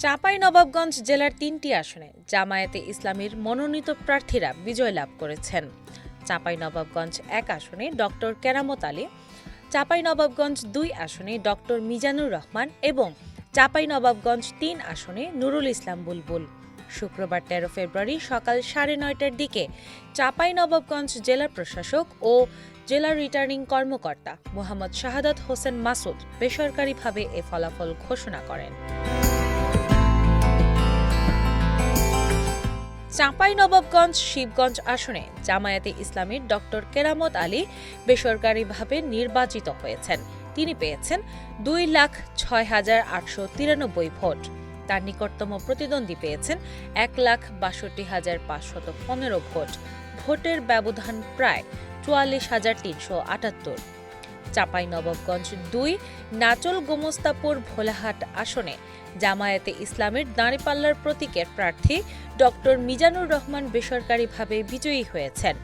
চাঁপাইনবাবগঞ্জ জেলার ৩টি আসনে জামায়াতে ইসলামীর মনোনীত প্রার্থীরা বিজয় লাভ করেছেন। চাঁপাইনবাবগঞ্জ ১ আসনে ডক্টর কেরামত আলী, চাঁপাইনবাবগঞ্জ ২ আসনে ডক্টর মিজানুর রহমান এবং চাঁপাইনবাবগঞ্জ ৩ আসনে নুরুল ইসলাম বুলবুল। শুক্রবার ১৩ ফেব্রুয়ারি সকাল ৯:৩০টার দিকে চাঁপাইনবাবগঞ্জ জেলা প্রশাসক ও জেলা রিটার্নিং কর্মকর্তা মোহাম্মদ শাহাদাত হোসেন মাসুদ বেসরকারিভাবে এ ফলাফল ঘোষণা করেন। চাঁপাইনবাবগঞ্জ শিবগঞ্জ আসনে জামায়াতে ইসলামীর ডক্টর কেরামত আলী বেসরকারিভাবে নির্বাচিত হয়েছেন। তিনি পেয়েছেন ২,০৬,৮৯৩ ভোট। তার নিকটতম প্রতিদ্বন্দ্বী পেয়েছেন ১,৬২,৫১৫ ভোট। ভোটের ব্যবধান প্রায় ৪৪,৩৭৮। চাঁপাইনবাবগঞ্জ ২ নাচল গোমস্তাপুর ভোলাহাট আসনে জামায়াতে ইসলামের দাঁড়িপাল্লার প্রতীকের প্রার্থী ডক্টর মিজানুর রহমান বেসরকারিভাবে বিজয়ী হয়েছেন।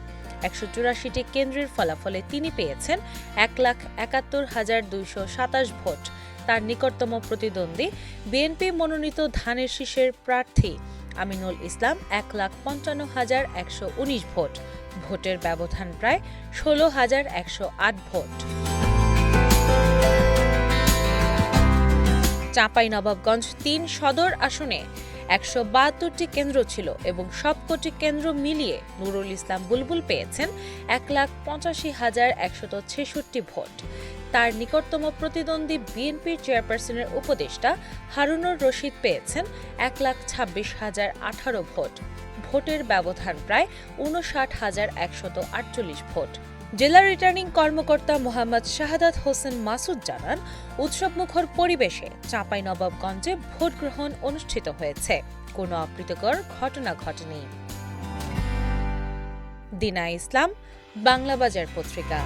১৮৪টি কেন্দ্রের ফলাফলে তিনি পেয়েছেন ১,৭১,২২৭ ভোট। তার নিকটতম প্রতিদ্বন্দ্বী বিএনপি মনোনীত ধানের শীষের প্রার্থী আমিনুল ইসলাম ১,৫৫,১১৯ ভোট। ভোটের ব্যবধান প্রায় ১৬,১০৮ ভোট। চাঁপাইনবাবগঞ্জ ৩ সদর আসনে ১৭২টি কেন্দ্র ছিল এবং সবকটি কেন্দ্র মিলিয়ে নুরুল ইসলাম বুলবুল পেয়েছেন ১,৮৫,১৬৬ ভোট। তার নিকটতম প্রতিদ্বন্দ্বী বিএনপির চেয়ারপারসনের উপদেষ্টা হারুনুর রশিদ পেয়েছেন ১,২৬,০১৮ ভোট। ভোটের ব্যবধান প্রায় ৫৯,১৪৮ ভোট। জেলা রিটার্নিং কর্মকর্তা মোহাম্মদ শাহাদাত হোসেন মাসুদ জানান, উৎসবমুখর পরিবেশে চাঁপাইনবাবগঞ্জে ভোট গ্রহণ অনুষ্ঠিত হয়েছে। কোনো অপ্রীতিকর ঘটনা ঘটেনি। দিনা ইসলাম, বাংলা বাজার পত্রিকা।